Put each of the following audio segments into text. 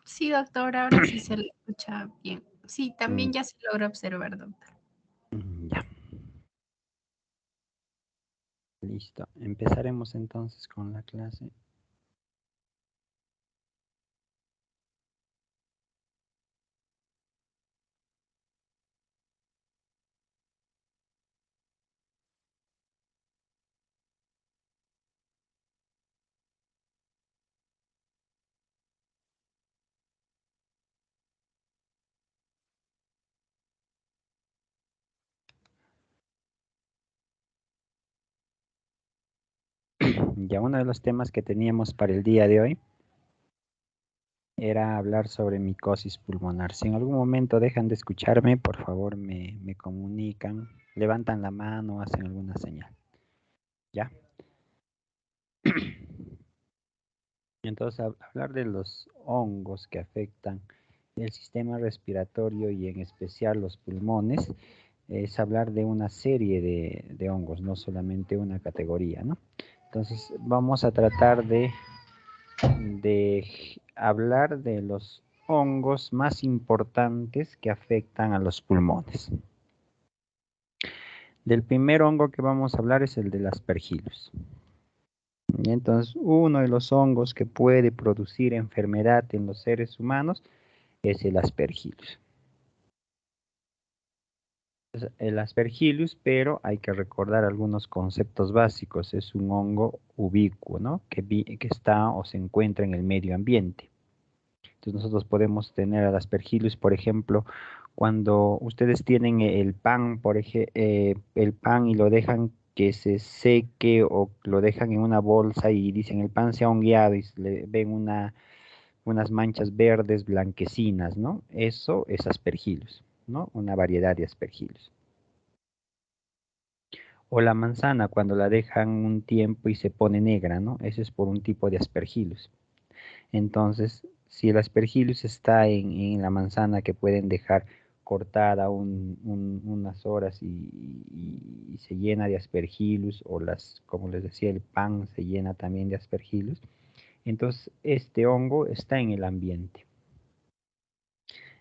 Sí, doctor, ahora sí se le escucha bien. Sí, Mm, también ya se logra observar, doctor. Ya, listo. Empezaremos entonces con la clase. Ya uno de los temas que teníamos para el día de hoy era hablar sobre micosis pulmonar. Si en algún momento dejan de escucharme, por favor me comunican, levantan la mano, hacen alguna señal. ¿Ya? Entonces, hablar de los hongos que afectan el sistema respiratorio y en especial los pulmones, es hablar de una serie de hongos, no solamente una categoría, ¿no? Entonces, vamos a tratar de hablar de los hongos más importantes que afectan a los pulmones. Del primer hongo que vamos a hablar es el del aspergillus. Y entonces, uno de los hongos que puede producir enfermedad en los seres humanos es el aspergillus. El aspergillus, pero hay que recordar algunos conceptos básicos. Es un hongo ubicuo, ¿no? Que está o se encuentra en el medio ambiente. Entonces nosotros podemos tener al aspergillus, por ejemplo, cuando ustedes tienen el pan, el pan y lo dejan que se seque o lo dejan en una bolsa y dicen el pan se ha hongueado y le ven unas manchas verdes blanquecinas, ¿no? Eso es aspergillus, ¿no? Una variedad de aspergillus. O la manzana cuando la dejan un tiempo y se pone negra, ¿no? Eso es por un tipo de aspergillus. Entonces, si el aspergillus está en la manzana que pueden dejar cortada unas horas y se llena de aspergillus, o como les decía, el pan se llena también de aspergillus, entonces este hongo está en el ambiente,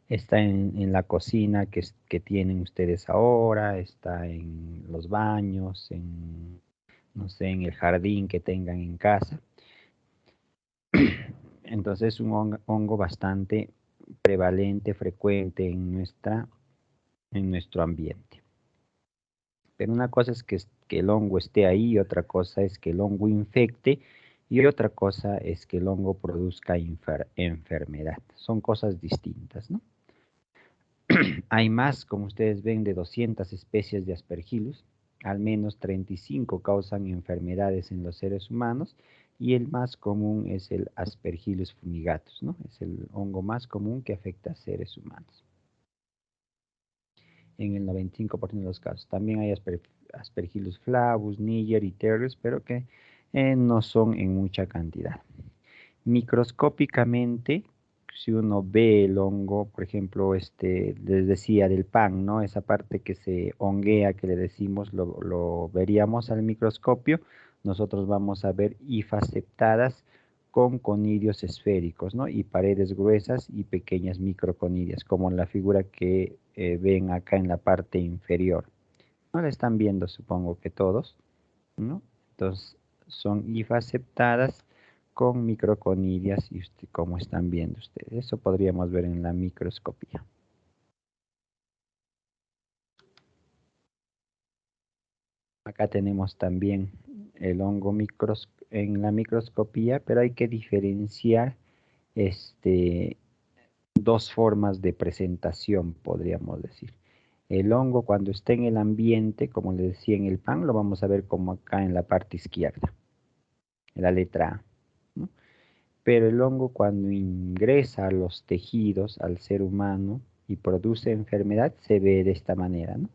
está en la cocina que tienen ustedes ahora, está en los baños, no sé, en el jardín que tengan en casa. Entonces es un hongo bastante prevalente, frecuente en nuestro ambiente. Pero una cosa es que el hongo esté ahí, y otra cosa es que el hongo infecte, y otra cosa es que el hongo produzca enfermedad. Son cosas distintas, ¿no? Hay más, como ustedes ven, de 200 especies de aspergillus. Al menos 35 causan enfermedades en los seres humanos y el más común es el Aspergillus fumigatus, ¿no? Es el hongo más común que afecta a seres humanos en el 95% de los casos. También hay Aspergillus flavus, niger y tertius, pero que no son en mucha cantidad. Microscópicamente, si uno ve el hongo, por ejemplo, les decía del pan, ¿no? Esa parte que se honguea, que le decimos, lo veríamos al microscopio, nosotros vamos a ver hifas septadas con conidios esféricos, ¿no? Y paredes gruesas y pequeñas microconidias, como en la figura que ven acá en la parte inferior. ¿No la están viendo, supongo que todos, ¿no? Entonces, son hifas septadas con microconidias, y como están viendo ustedes. Eso podríamos ver en la microscopía. Acá tenemos también el hongo en la microscopía, pero hay que diferenciar este, dos formas de presentación, podríamos decir. El hongo cuando está en el ambiente, como les decía en el pan, lo vamos a ver como acá en la parte izquierda, en la letra A, ¿no? Pero el hongo cuando ingresa a los tejidos, al ser humano, y produce enfermedad, se ve de esta manera, ¿no?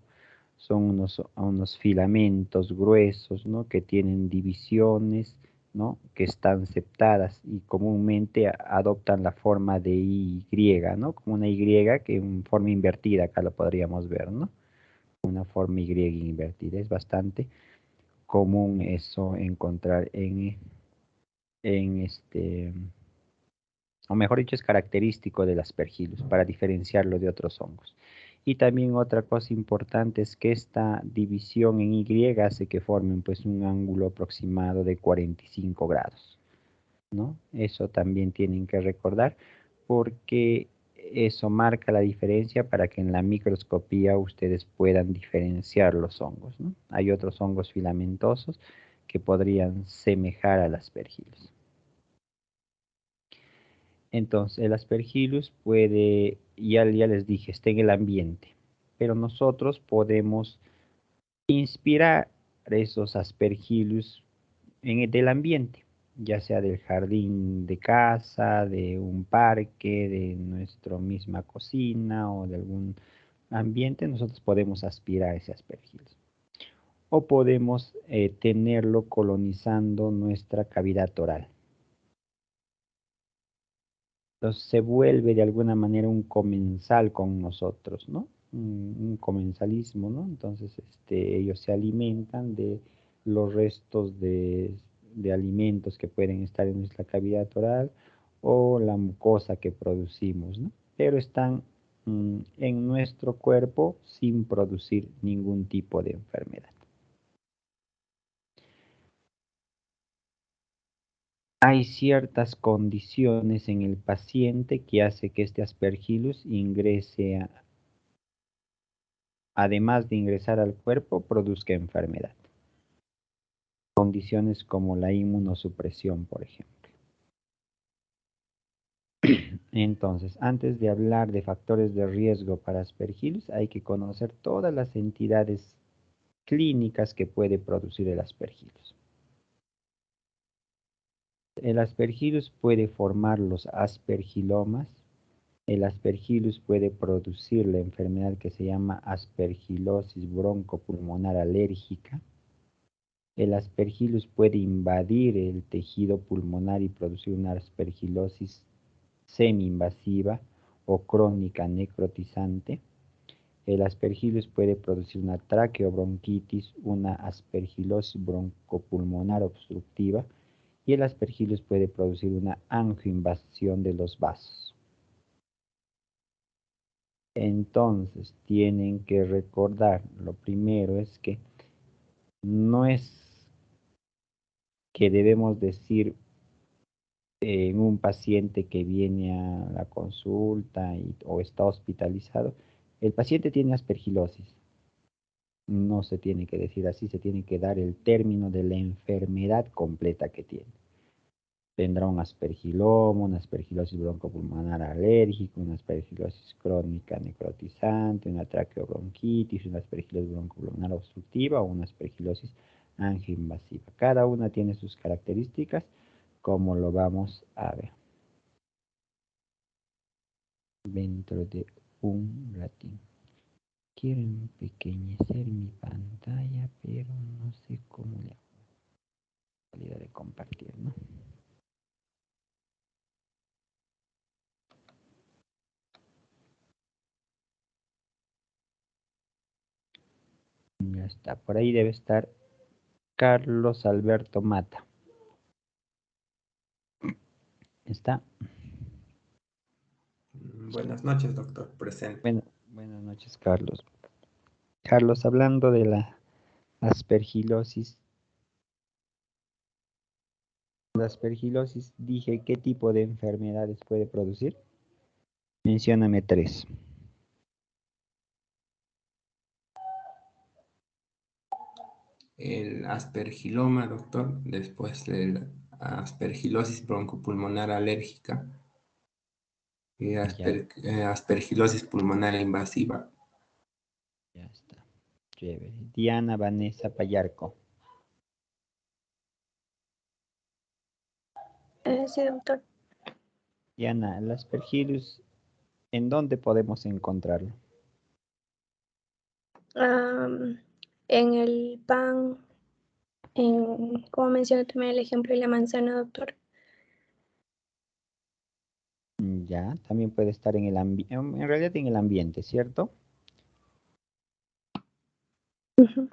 Son unos filamentos gruesos, ¿no? Que tienen divisiones, ¿no? Que están septadas y comúnmente adoptan la forma de Y, ¿no? Como una Y que en forma invertida, acá lo podríamos ver, ¿no? Una forma Y invertida. Es bastante común eso encontrar en o mejor dicho, es característico del Aspergillus para diferenciarlo de otros hongos. Y también otra cosa importante es que esta división en Y hace que formen pues un ángulo aproximado de 45 grados, ¿no? Eso también tienen que recordar porque eso marca la diferencia para que en la microscopía ustedes puedan diferenciar los hongos, ¿no? Hay otros hongos filamentosos que podrían semejar al Aspergillus. Entonces, el Aspergillus puede, ya les dije, está en el ambiente, pero nosotros podemos inspirar esos Aspergillus del ambiente, ya sea del jardín de casa, de un parque, de nuestra misma cocina o de algún ambiente, nosotros podemos aspirar ese Aspergillus. O podemos tenerlo colonizando nuestra cavidad oral. Entonces se vuelve de alguna manera un comensal con nosotros, ¿no? Un comensalismo, ¿no? Entonces ellos se alimentan de los restos de alimentos que pueden estar en nuestra cavidad oral o la mucosa que producimos, ¿no? Pero están en nuestro cuerpo sin producir ningún tipo de enfermedad. Hay ciertas condiciones en el paciente que hace que este Aspergillus ingrese, además de ingresar al cuerpo, produzca enfermedad. Condiciones como la inmunosupresión, por ejemplo. Entonces, antes de hablar de factores de riesgo para Aspergillus, hay que conocer todas las entidades clínicas que puede producir el Aspergillus. El Aspergillus puede formar los aspergilomas. El Aspergillus puede producir la enfermedad que se llama aspergilosis broncopulmonar alérgica. El Aspergillus puede invadir el tejido pulmonar y producir una aspergilosis semi-invasiva o crónica necrotizante. El Aspergillus puede producir una traqueobronquitis, una aspergilosis broncopulmonar obstructiva y el Aspergillus puede producir una angioinvasión de los vasos. Entonces, tienen que recordar, lo primero es que no es que debemos decir en un paciente que viene a la consulta o está hospitalizado, el paciente tiene aspergilosis. No se tiene que decir así, se tiene que dar el término de la enfermedad completa que tiene. Tendrá un aspergiloma, una aspergilosis broncopulmonar alérgica, una aspergilosis crónica necrotizante, una traqueobronquitis, una aspergilosis broncopulmonar obstructiva o una aspergilosis angioinvasiva. Cada una tiene sus características, como lo vamos a ver dentro de un ratito. Quiero empequeñecer mi pantalla, pero no sé cómo le hago. Salida de compartir, ¿no? Ya está, por ahí debe estar Carlos Alberto Mata. ¿Está? Buenas noches, doctor. Presente. Bueno, buenas noches, Carlos. Carlos, hablando de la aspergilosis. La aspergilosis, dije, ¿qué tipo de enfermedades puede producir? Mencióname 3. El aspergiloma, doctor, después la aspergilosis broncopulmonar alérgica y Ya, aspergilosis pulmonar invasiva. ya está. Chévere. Diana Vanessa Payarco. Sí, doctor. Diana, el aspergillus, ¿en dónde podemos encontrarlo? En el pan, como mencioné también el ejemplo de la manzana, doctor. Ya, también puede estar en el ambiente, en realidad en el ambiente, ¿cierto? Uh-huh.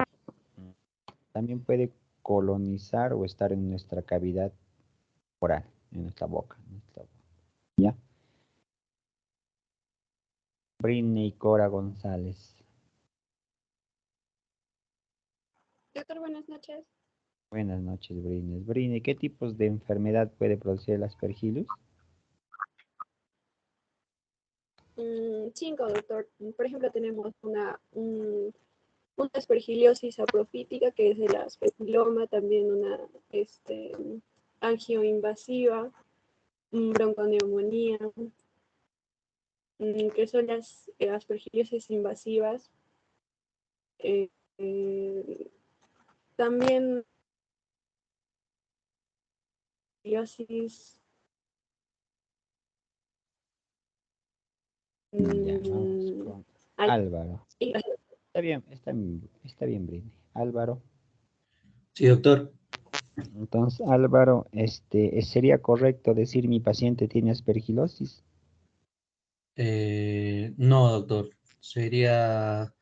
También puede colonizar o estar en nuestra cavidad oral, en nuestra boca. ¿Ya? Britney Cora González. Doctor, buenas noches. Buenas noches, Britney. Britney, ¿qué tipos de enfermedad puede producir el Aspergillus? 5, doctor. Por ejemplo, tenemos una aspergiliosis aprofítica, que es el aspergiloma, también una angioinvasiva, bronconeumonía, que son las aspergiliosis invasivas. También aspergiliosis. Ya, vamos con Álvaro. Sí. Está bien, Britney. Álvaro. Sí, doctor. Entonces, Álvaro, ¿sería correcto decir mi paciente tiene aspergilosis? No, doctor. Sería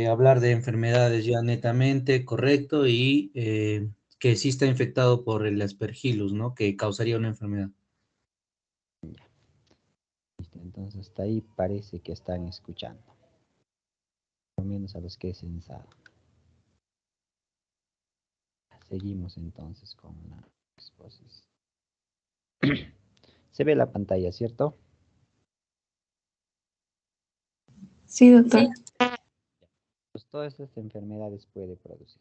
hablar de enfermedades ya netamente correcto y que sí está infectado por el aspergillus, ¿no? Que causaría una enfermedad. Listo, entonces, hasta ahí parece que están escuchando. Por lo menos a los que he censado. Seguimos entonces con la exposición. Se ve la pantalla, ¿cierto? Sí, doctor. Pues todas estas enfermedades puede producir.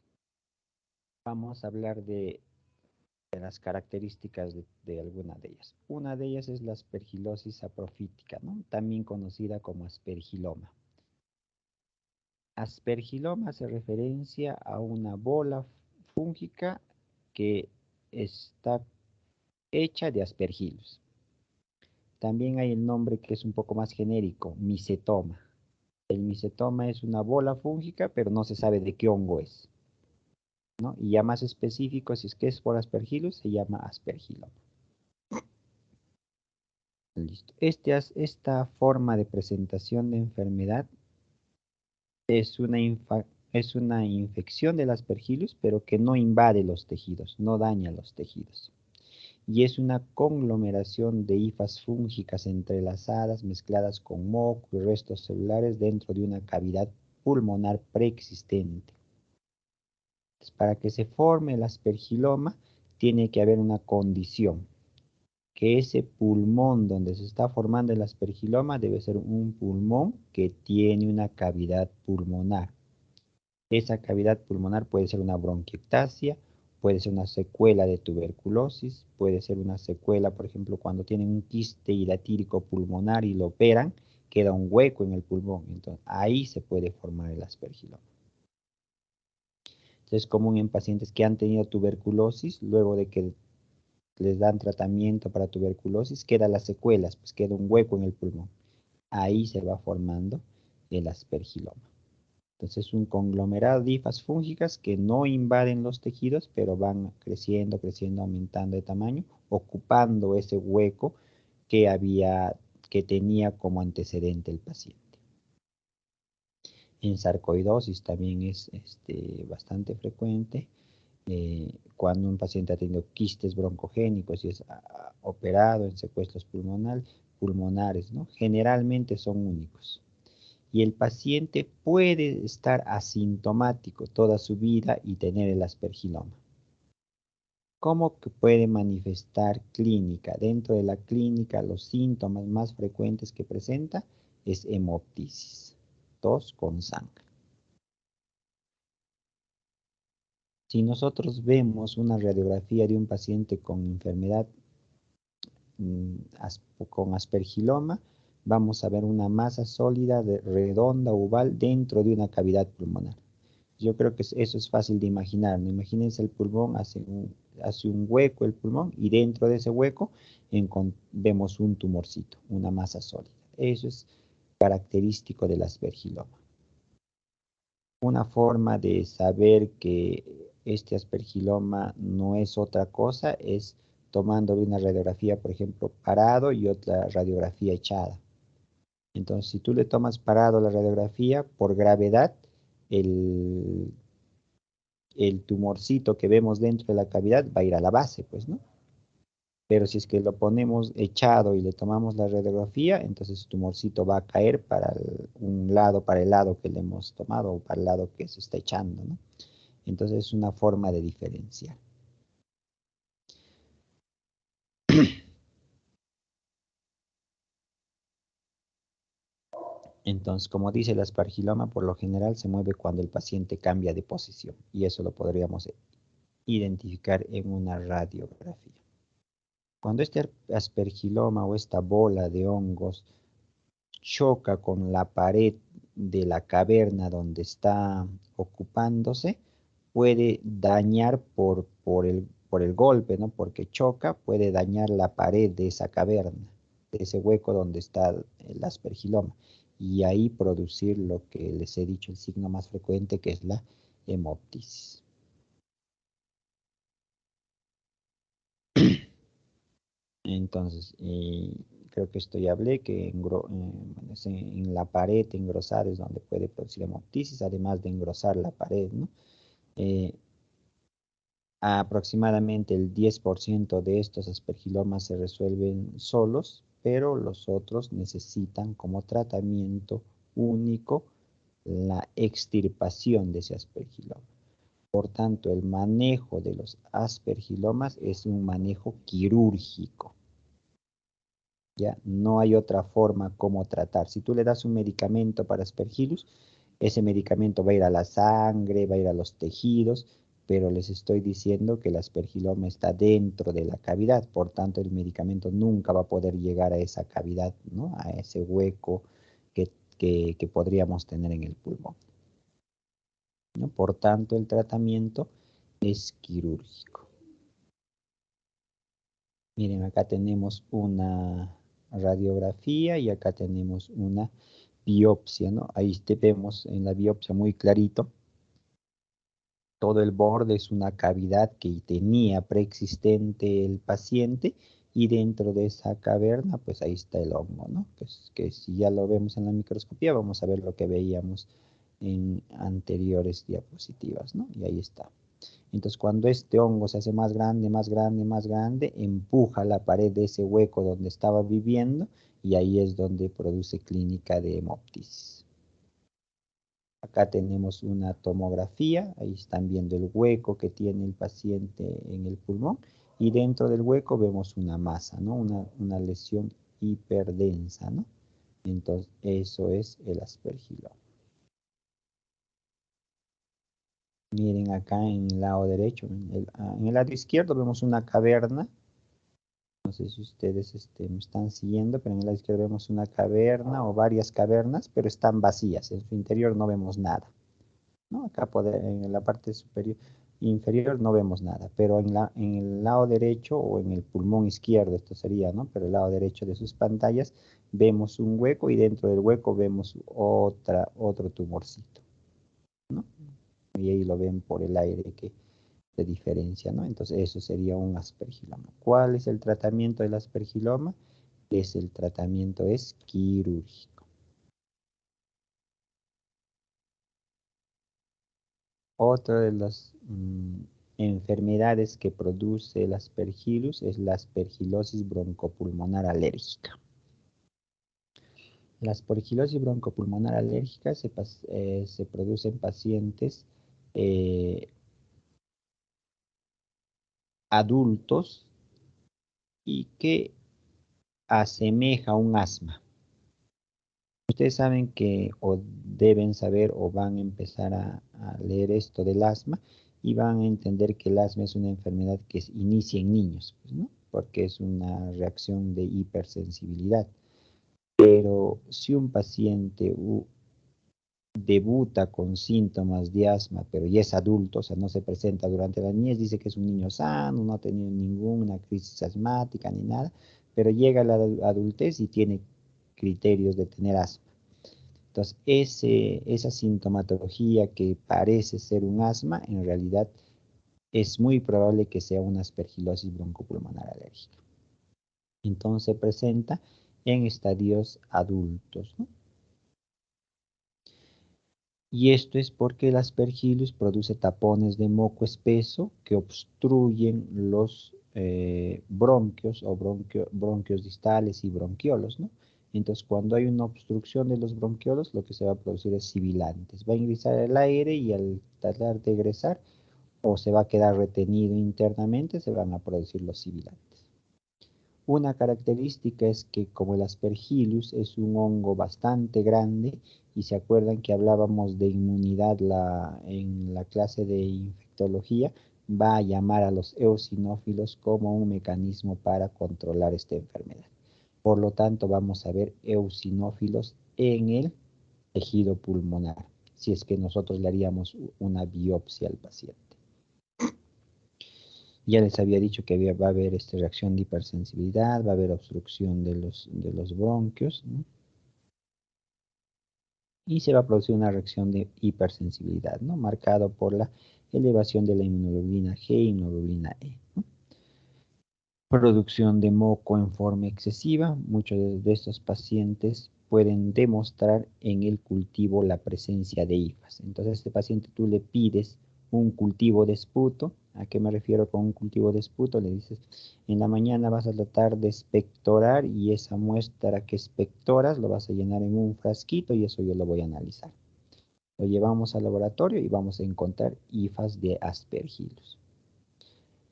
Vamos a hablar de las características de alguna de ellas. Una de ellas es la aspergilosis aprofítica, ¿no? También conocida como aspergiloma. Aspergiloma hace referencia a una bola fúngica que está hecha de aspergillus. También hay el nombre que es un poco más genérico, micetoma. El micetoma es una bola fúngica, pero no se sabe de qué hongo es, ¿no? Y ya más específico, si es que es por aspergillus, se llama aspergiloma. Listo. Esta forma de presentación de enfermedad es una infección del aspergillus, pero que no invade los tejidos, no daña los tejidos. Y es una conglomeración de hifas fúngicas entrelazadas, mezcladas con moco y restos celulares dentro de una cavidad pulmonar preexistente. Entonces, para que se forme el aspergiloma, tiene que haber una condición, que ese pulmón donde se está formando el aspergiloma debe ser un pulmón que tiene una cavidad pulmonar. Esa cavidad pulmonar puede ser una bronquiectasia, puede ser una secuela de tuberculosis, puede ser una secuela, por ejemplo, cuando tienen un quiste hidatírico pulmonar y lo operan, queda un hueco en el pulmón. Entonces, ahí se puede formar el aspergiloma. Entonces, es común en pacientes que han tenido tuberculosis, luego de que les dan tratamiento para tuberculosis, quedan las secuelas, pues queda un hueco en el pulmón. Ahí se va formando el aspergiloma. Entonces es un conglomerado de hifas fúngicas que no invaden los tejidos, pero van creciendo, creciendo, aumentando de tamaño, ocupando ese hueco que tenía como antecedente el paciente. En sarcoidosis también es bastante frecuente. Cuando un paciente ha tenido quistes broncogénicos y es operado en secuestros pulmonares, ¿no? Generalmente son únicos. Y el paciente puede estar asintomático toda su vida y tener el aspergiloma. ¿Cómo que puede manifestar clínica? Dentro de la clínica, los síntomas más frecuentes que presenta es hemoptisis, tos con sangre. Si nosotros vemos una radiografía de un paciente con enfermedad con aspergiloma, vamos a ver una masa sólida redonda oval dentro de una cavidad pulmonar. Yo creo que eso es fácil de imaginar, ¿no? Imagínense el pulmón, hace un hueco el pulmón y dentro de ese hueco vemos un tumorcito, una masa sólida. Eso es característico del aspergiloma. Una forma de saber que este aspergiloma no es otra cosa es tomándole una radiografía, por ejemplo, parado y otra radiografía echada. Entonces, si tú le tomas parado la radiografía, por gravedad, el tumorcito que vemos dentro de la cavidad va a ir a la base, pues, ¿no? Pero si es que lo ponemos echado y le tomamos la radiografía, entonces el tumorcito va a caer para un lado, para el lado que le hemos tomado o para el lado que se está echando, ¿no? Entonces es una forma de diferenciar. Entonces, como dice el aspergiloma, por lo general se mueve cuando el paciente cambia de posición y eso lo podríamos identificar en una radiografía. Cuando este aspergiloma o esta bola de hongos choca con la pared de la caverna donde está ocupándose, puede dañar por el golpe, ¿no? Porque choca, puede dañar la pared de esa caverna, de ese hueco donde está el aspergiloma, y ahí producir lo que les he dicho, el signo más frecuente, que es la hemoptisis. Entonces, creo que esto ya hablé, que en la pared engrosada es donde puede producir hemoptisis, además de engrosar la pared, ¿no? Aproximadamente el 10% de estos aspergilomas se resuelven solos, pero los otros necesitan como tratamiento único la extirpación de ese aspergiloma. Por tanto, el manejo de los aspergilomas es un manejo quirúrgico. ¿Ya? No hay otra forma como tratar. Si tú le das un medicamento para Aspergillus, ese medicamento va a ir a la sangre, va a ir a los tejidos, pero les estoy diciendo que el aspergiloma está dentro de la cavidad, por tanto el medicamento nunca va a poder llegar a esa cavidad, ¿no? A ese hueco que podríamos tener en el pulmón, ¿no? Por tanto, el tratamiento es quirúrgico. Miren, acá tenemos una radiografía y acá tenemos una biopsia, ¿no? Ahí vemos en la biopsia muy clarito. Todo el borde es una cavidad que tenía preexistente el paciente y dentro de esa caverna, pues ahí está el hongo, ¿no? Que si ya lo vemos en la microscopía, vamos a ver lo que veíamos en anteriores diapositivas, ¿no? Y ahí está. Entonces, cuando este hongo se hace más grande, más grande, más grande, empuja la pared de ese hueco donde estaba viviendo y ahí es donde produce clínica de hemoptisis. Acá tenemos una tomografía, ahí están viendo el hueco que tiene el paciente en el pulmón y dentro del hueco vemos una masa, ¿no? Una lesión hiperdensa, ¿no? Entonces, eso es el aspergiloma. Miren acá en el lado derecho, en el lado izquierdo vemos una caverna. No sé si ustedes me están siguiendo, pero en el lado izquierdo vemos una caverna o varias cavernas, pero están vacías. En su interior no vemos nada, ¿no? Acá en la parte inferior no vemos nada, pero en el lado derecho o en el pulmón izquierdo, esto sería, ¿no? Pero el lado derecho de sus pantallas vemos un hueco y dentro del hueco vemos otro tumorcito, ¿no? Y ahí lo ven por el aire que se diferencia, ¿no? Entonces eso sería un aspergiloma. ¿Cuál es el tratamiento del aspergiloma? El tratamiento es quirúrgico. Otra de las enfermedades que produce el aspergillus es la aspergilosis broncopulmonar alérgica. La aspergilosis broncopulmonar alérgica se produce en pacientes adultos y que asemeja a un asma. Ustedes saben que o deben saber o van a empezar a leer esto del asma y van a entender que el asma es una enfermedad que se inicia en niños, pues, ¿no? Porque es una reacción de hipersensibilidad. Pero si un paciente debuta con síntomas de asma, pero ya es adulto, o sea, no se presenta durante la niñez, dice que es un niño sano, no ha tenido ninguna crisis asmática ni nada, pero llega a la adultez y tiene criterios de tener asma. Entonces, esa sintomatología que parece ser un asma, en realidad es muy probable que sea una aspergilosis broncopulmonar alérgica. Entonces, se presenta en estadios adultos, ¿no? Y esto es porque el aspergillus produce tapones de moco espeso que obstruyen los bronquios o bronquios distales y bronquiolos, ¿no? Entonces, cuando hay una obstrucción de los bronquiolos, lo que se va a producir es sibilantes. Va a ingresar el aire y al tratar de egresar, o se va a quedar retenido internamente, se van a producir los sibilantes. Una característica es que como el Aspergillus es un hongo bastante grande, y se acuerdan que hablábamos de inmunidad en la clase de infectología, va a llamar a los eosinófilos como un mecanismo para controlar esta enfermedad. Por lo tanto, vamos a ver eosinófilos en el tejido pulmonar, si es que nosotros le haríamos una biopsia al paciente. Ya les había dicho que va a haber reacción de hipersensibilidad, va a haber obstrucción de los bronquios, ¿no? Y se va a producir una reacción de hipersensibilidad, ¿no? Marcado por la elevación de la inmunoglobulina G y inmunoglobulina E, ¿no? Producción de moco en forma excesiva. Muchos de estos pacientes pueden demostrar en el cultivo la presencia de hifas. Entonces, a este paciente tú le pides un cultivo de esputo. ¿A qué me refiero con un cultivo de esputo? Le dices, en la mañana vas a tratar de expectorar, y esa muestra que expectoras lo vas a llenar en un frasquito y eso yo lo voy a analizar. Lo llevamos al laboratorio y vamos a encontrar hifas de Aspergillus.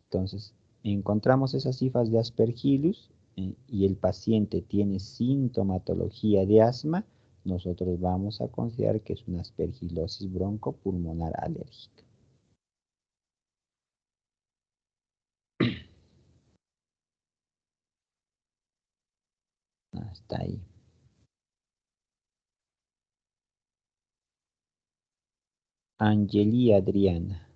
Entonces, encontramos esas hifas de Aspergillus y el paciente tiene sintomatología de asma, nosotros vamos a considerar que es una aspergilosis broncopulmonar alérgica. Hasta ahí. Angeli Adriana.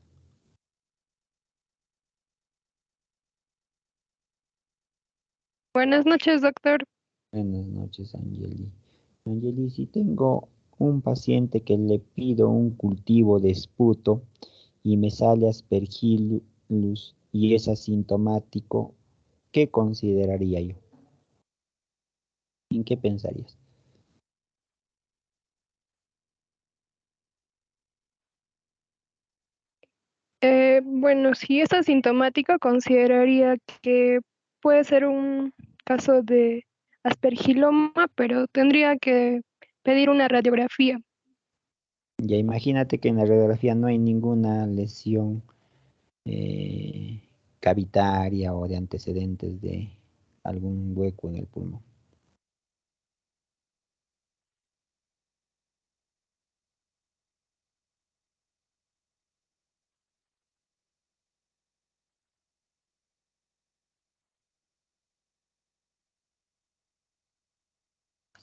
Buenas noches, doctor. Buenas noches, Angeli. Angeli, si tengo un paciente que le pido un cultivo de esputo y me sale Aspergillus y es asintomático, ¿qué consideraría yo? ¿En qué pensarías? Bueno, si es asintomático, consideraría que puede ser un caso de aspergiloma, pero tendría que pedir una radiografía. Ya imagínate que en la radiografía no hay ninguna lesión cavitaria o de antecedentes de algún hueco en el pulmón.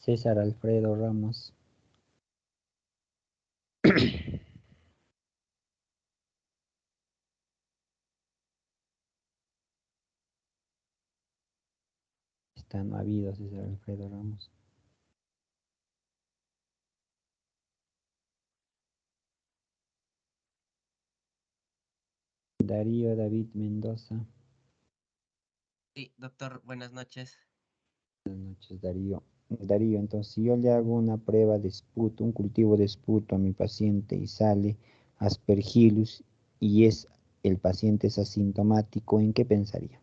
César Alfredo Ramos. Está no habido César Alfredo Ramos. Darío David Mendoza. Sí, doctor, buenas noches. Buenas noches, Darío. Darío, entonces, si yo le hago una prueba de esputo, un cultivo de esputo a mi paciente y sale Aspergillus y el paciente es asintomático, ¿en qué pensaría?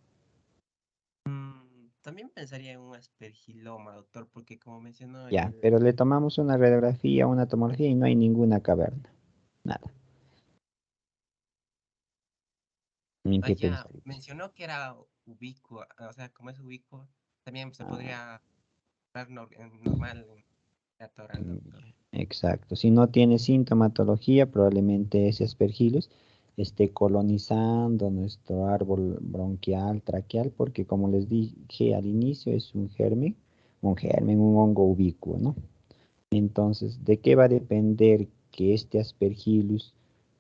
También pensaría en un aspergiloma, doctor, porque como mencionó Ya, pero le tomamos una radiografía, una tomografía y no hay ninguna caverna. Nada. ¿En qué ya pensarías? mencionó que era ubicuo, o sea, como es ubicuo, también se Ah, podría dar normal aleatoral, mm, doctor. exacto. Si no tiene sintomatología, probablemente ese Aspergillus esté colonizando nuestro árbol bronquial, traqueal, porque como les dije al inicio, es un hongo ubicuo, ¿no? Entonces, ¿de qué va a depender que este Aspergillus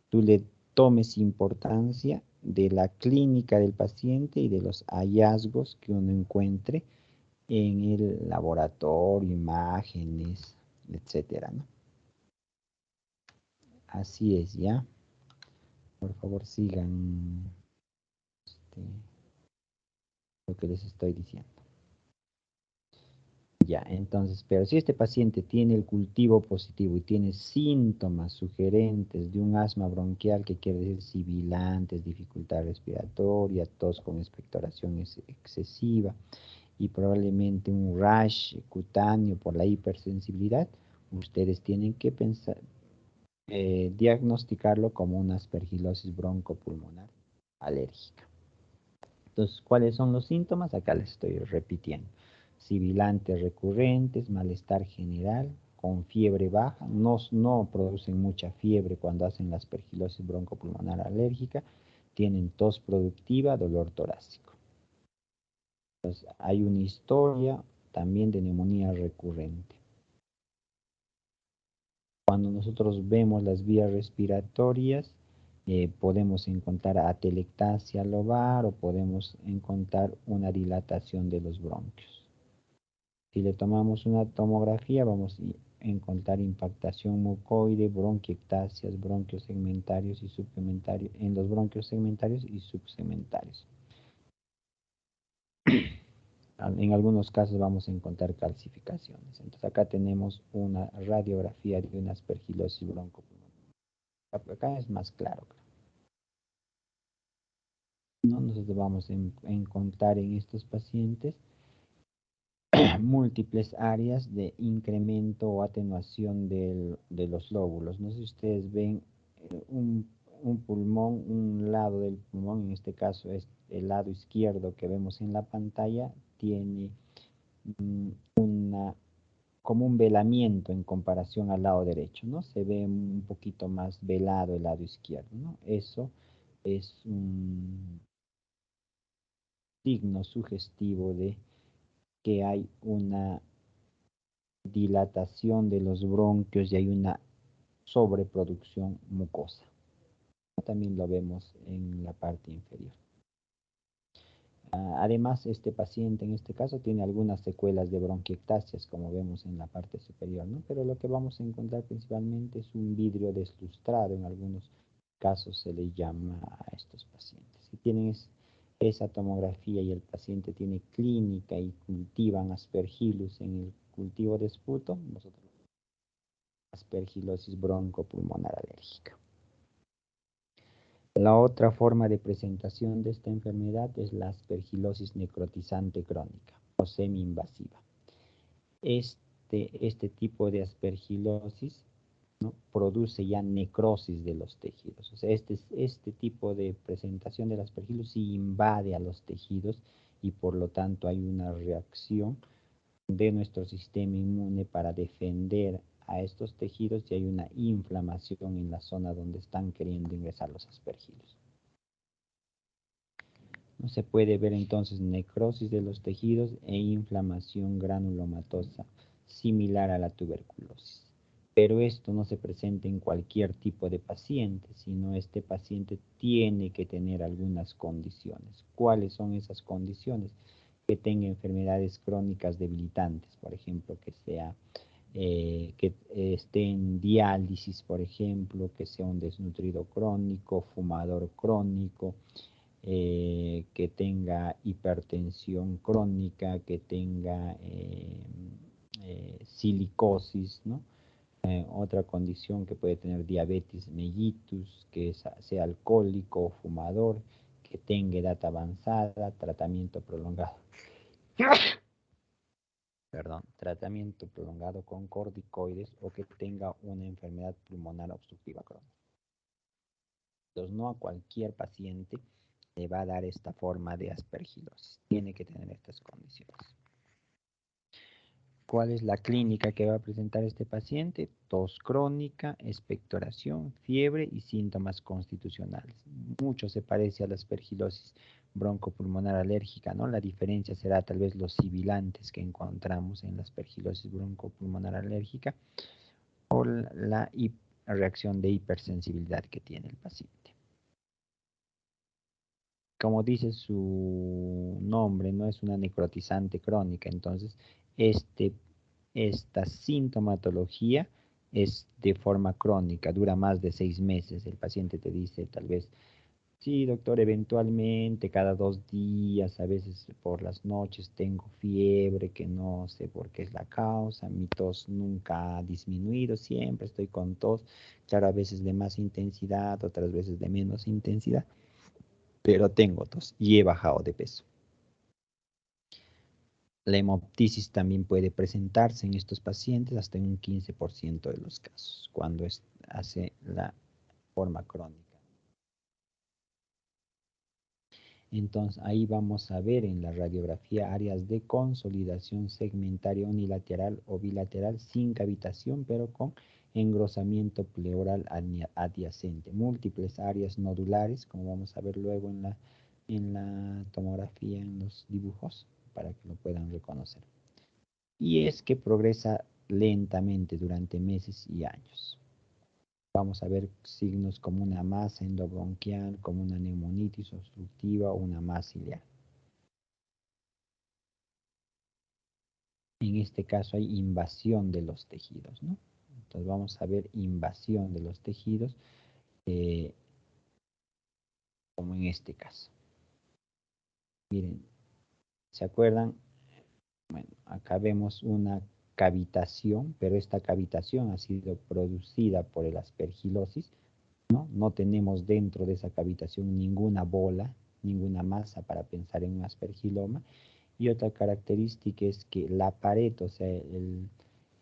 tú le tomes importancia? De la clínica del paciente y de los hallazgos que uno encuentre en el laboratorio, imágenes, etcétera, ¿no? Así es, ¿ya? Por favor, sigan lo que les estoy diciendo. Ya, entonces, pero si este paciente tiene el cultivo positivo y tiene síntomas sugerentes de un asma bronquial, que quiere decir sibilantes, dificultad respiratoria, tos con expectoración excesiva y probablemente un rash cutáneo por la hipersensibilidad, ustedes tienen que pensar, diagnosticarlo como una aspergilosis broncopulmonar alérgica. Entonces, ¿cuáles son los síntomas? Acá les estoy repitiendo. Sibilantes recurrentes, malestar general, con fiebre baja, no producen mucha fiebre cuando hacen la aspergilosis broncopulmonar alérgica, tienen tos productiva, dolor torácico. Entonces, hay una historia también de neumonía recurrente. Cuando nosotros vemos las vías respiratorias, podemos encontrar atelectasia lobar o podemos encontrar una dilatación de los bronquios. Si le tomamos una tomografía, vamos a encontrar impactación mucoide, bronquiectasias, bronquios segmentarios y subsegmentarios, en los bronquios segmentarios y subsegmentarios. En algunos casos vamos a encontrar calcificaciones. Entonces acá tenemos una radiografía de una aspergilosis broncopulmonar. Acá es más claro. ¿No? Nosotros vamos a encontrar en estos pacientes múltiples áreas de incremento o atenuación de los lóbulos. No sé si ustedes ven un pulmón, un lado del pulmón, en este caso es el lado izquierdo que vemos en la pantalla, tiene como un velamiento en comparación al lado derecho, ¿no? Se ve un poquito más velado el lado izquierdo, ¿no? Eso es un signo sugestivo de que hay una dilatación de los bronquios y hay una sobreproducción mucosa. También lo vemos en la parte inferior. Además, este paciente en este caso tiene algunas secuelas de bronquiectasias, como vemos en la parte superior, ¿no? Pero lo que vamos a encontrar principalmente es un vidrio deslustrado. En algunos casos se le llama a estos pacientes. Si tienen esa tomografía y el paciente tiene clínica y cultivan aspergillus en el cultivo de esputo, nosotros aspergilosis broncopulmonar alérgica. La otra forma de presentación de esta enfermedad es la aspergilosis necrotizante crónica o semi-invasiva. Este tipo de aspergilosis, ¿no?, produce ya necrosis de los tejidos. O sea, este tipo de presentación de la aspergilosis invade a los tejidos y por lo tanto hay una reacción de nuestro sistema inmune para defender a estos tejidos y hay una inflamación en la zona donde están queriendo ingresar los aspergillus. ¿No? Se puede ver entonces necrosis de los tejidos e inflamación granulomatosa similar a la tuberculosis. Pero esto no se presenta en cualquier tipo de paciente, sino este paciente tiene que tener algunas condiciones. ¿Cuáles son esas condiciones? Que tenga enfermedades crónicas debilitantes, por ejemplo, que esté en diálisis, por ejemplo, que sea un desnutrido crónico, fumador crónico, que tenga hipertensión crónica, que tenga silicosis, ¿no? Otra condición que puede tener diabetes mellitus, que sea alcohólico o fumador, que tenga edad avanzada, tratamiento prolongado. Tratamiento prolongado con corticoides o que tenga una enfermedad pulmonar obstructiva crónica. Entonces, no a cualquier paciente le va a dar esta forma de aspergilosis. Tiene que tener estas condiciones. ¿Cuál es la clínica que va a presentar este paciente? Tos crónica, expectoración, fiebre y síntomas constitucionales. Mucho se parece a la aspergilosis broncopulmonar alérgica, ¿no? La diferencia será tal vez los sibilantes que encontramos en la aspergilosis broncopulmonar alérgica o la reacción de hipersensibilidad que tiene el paciente. Como dice su nombre, no es una necrotizante crónica, entonces esta sintomatología es de forma crónica, dura más de 6 meses. El paciente te dice tal vez Sí, doctor, eventualmente cada 2 días, a veces por las noches tengo fiebre, que no sé por qué es la causa, mi tos nunca ha disminuido, siempre estoy con tos, claro, a veces de más intensidad, otras veces de menos intensidad, pero tengo tos y he bajado de peso. La hemoptisis también puede presentarse en estos pacientes hasta en un 15% de los casos, cuando hace la forma crónica. Entonces ahí vamos a ver en la radiografía áreas de consolidación segmentaria unilateral o bilateral sin cavitación, pero con engrosamiento pleural adyacente. Múltiples áreas nodulares, como vamos a ver luego en la tomografía, en los dibujos, para que lo puedan reconocer. Y es que progresa lentamente durante meses y años. Vamos a ver signos como una masa endobronquial, como una neumonitis obstructiva o una masa ciliar. En este caso hay invasión de los tejidos, ¿no? Entonces vamos a ver invasión de los tejidos, como en este caso. Miren, ¿se acuerdan? Bueno, acá vemos una cavitación, pero esta cavitación ha sido producida por el aspergilosis, ¿no? No tenemos dentro de esa cavitación ninguna bola, ninguna masa para pensar en un aspergiloma. Y otra característica es que la pared, o sea,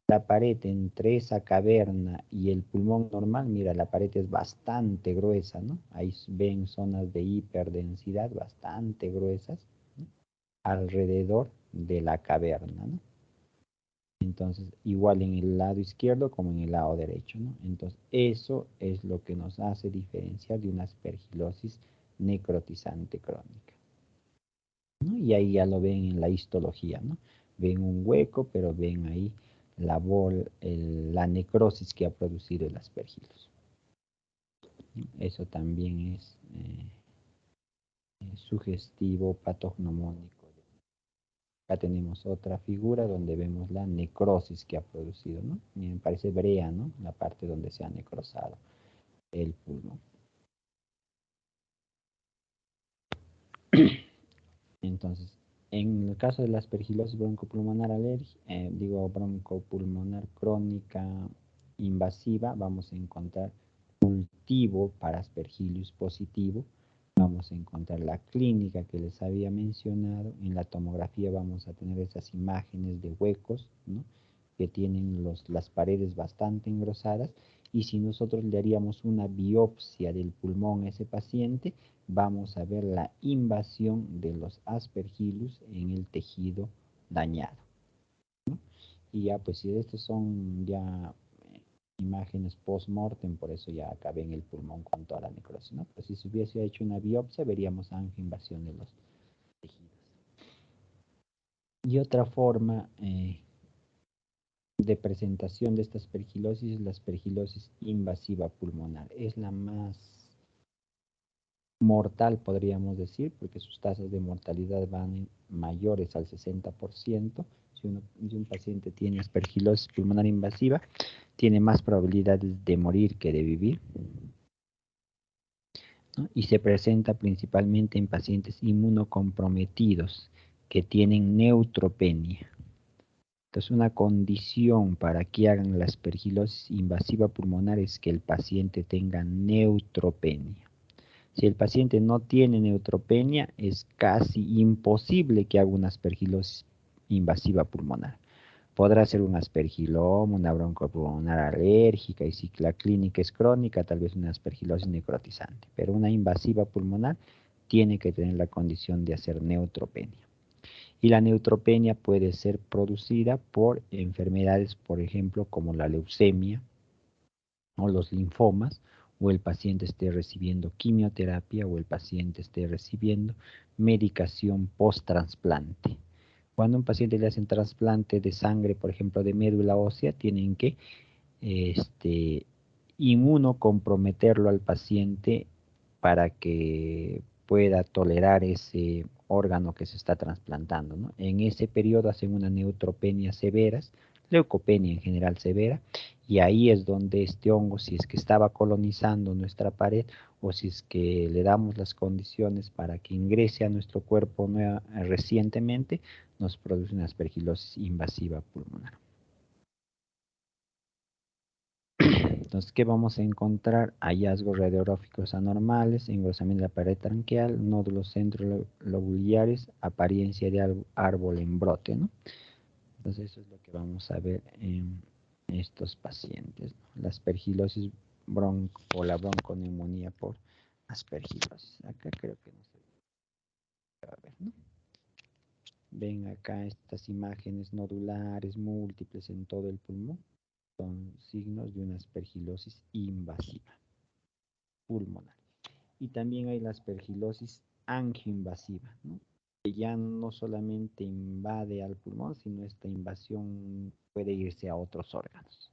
la pared entre esa caverna y el pulmón normal, mira, la pared es bastante gruesa, ¿no? Ahí ven zonas de hiperdensidad bastante gruesas, ¿no? Alrededor de la caverna, ¿no? Entonces, igual en el lado izquierdo como en el lado derecho, ¿no? Entonces, eso es lo que nos hace diferenciar de una aspergilosis necrotizante crónica, ¿no? Y ahí ya lo ven en la histología, ¿no? Ven un hueco, pero ven ahí la necrosis que ha producido el aspergillus. Eso también es sugestivo patognomónico. Acá tenemos otra figura donde vemos la necrosis que ha producido, ¿no? Y me parece brea, ¿no? La parte donde se ha necrosado el pulmón. Entonces, en el caso de la aspergilosis broncopulmonar broncopulmonar crónica invasiva, vamos a encontrar cultivo para Aspergillus positivo. Vamos a encontrar la clínica que les había mencionado. En la tomografía vamos a tener esas imágenes de huecos, ¿no? Que tienen las paredes bastante engrosadas. Y si nosotros le haríamos una biopsia del pulmón a ese paciente, vamos a ver la invasión de los Aspergillus en el tejido dañado, ¿no? Y ya, pues si estos son ya imágenes post-mortem, por eso ya acabé en el pulmón con toda la necrosis, ¿no? Pero si se hubiese hecho una biopsia, veríamos angioinvasión de los tejidos. Y otra forma de presentación de esta aspergilosis es la aspergilosis invasiva pulmonar. Es la más mortal, podríamos decir, porque sus tasas de mortalidad van mayores al 60%. Si un paciente tiene aspergilosis pulmonar invasiva, tiene más probabilidades de morir que de vivir, ¿no? Y se presenta principalmente en pacientes inmunocomprometidos que tienen neutropenia. Entonces, una condición para que hagan la aspergilosis invasiva pulmonar es que el paciente tenga neutropenia. Si el paciente no tiene neutropenia, es casi imposible que haga una aspergilosis invasiva pulmonar. Podrá ser un aspergiloma, una broncopulmonar alérgica, y si la clínica es crónica, tal vez una aspergilosis necrotizante. Pero una invasiva pulmonar tiene que tener la condición de hacer neutropenia. Y la neutropenia puede ser producida por enfermedades, por ejemplo, como la leucemia o los linfomas, o el paciente esté recibiendo quimioterapia, o el paciente esté recibiendo medicación post-trasplante. Cuando a un paciente le hacen trasplante de sangre, por ejemplo, de médula ósea, tienen que inmunocomprometerlo al paciente para que pueda tolerar ese órgano que se está trasplantando, ¿no? En ese periodo hacen una neutropenia severa, leucopenia en general severa, y ahí es donde este hongo, si es que estaba colonizando nuestra pared o si es que le damos las condiciones para que ingrese a nuestro cuerpo recientemente, nos produce una aspergilosis invasiva pulmonar. Entonces, ¿qué vamos a encontrar? Hallazgos radiográficos anormales, engrosamiento de la pared branquial, nódulos centrolobulares, apariencia de árbol en brote, ¿no? Entonces, eso es lo que vamos a ver en estos pacientes, ¿no? La aspergilosis o la bronconeumonía por aspergilosis. Acá creo que no se va a ver, ¿no? Ven acá estas imágenes nodulares múltiples en todo el pulmón. Son signos de una aspergilosis invasiva pulmonar. Y también hay la aspergilosis angioinvasiva, ¿no? Que ya no solamente invade al pulmón, sino esta invasión puede irse a otros órganos.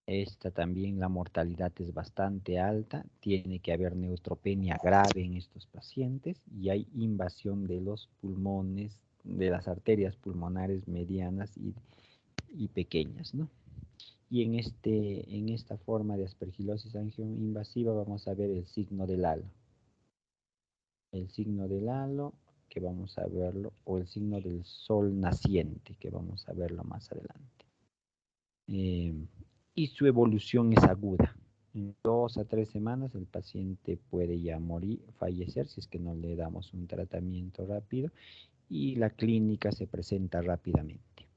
Esta también, la mortalidad es bastante alta, tiene que haber neutropenia grave en estos pacientes y hay invasión de los pulmones, de las arterias pulmonares medianas y pequeñas, ¿no? Y en esta forma de aspergilosis angioinvasiva vamos a ver el signo del halo. El signo del halo, que vamos a verlo, o el signo del sol naciente, que vamos a verlo más adelante. Y su evolución es aguda. En 2 a 3 semanas el paciente puede ya fallecer si es que no le damos un tratamiento rápido y la clínica se presenta rápidamente.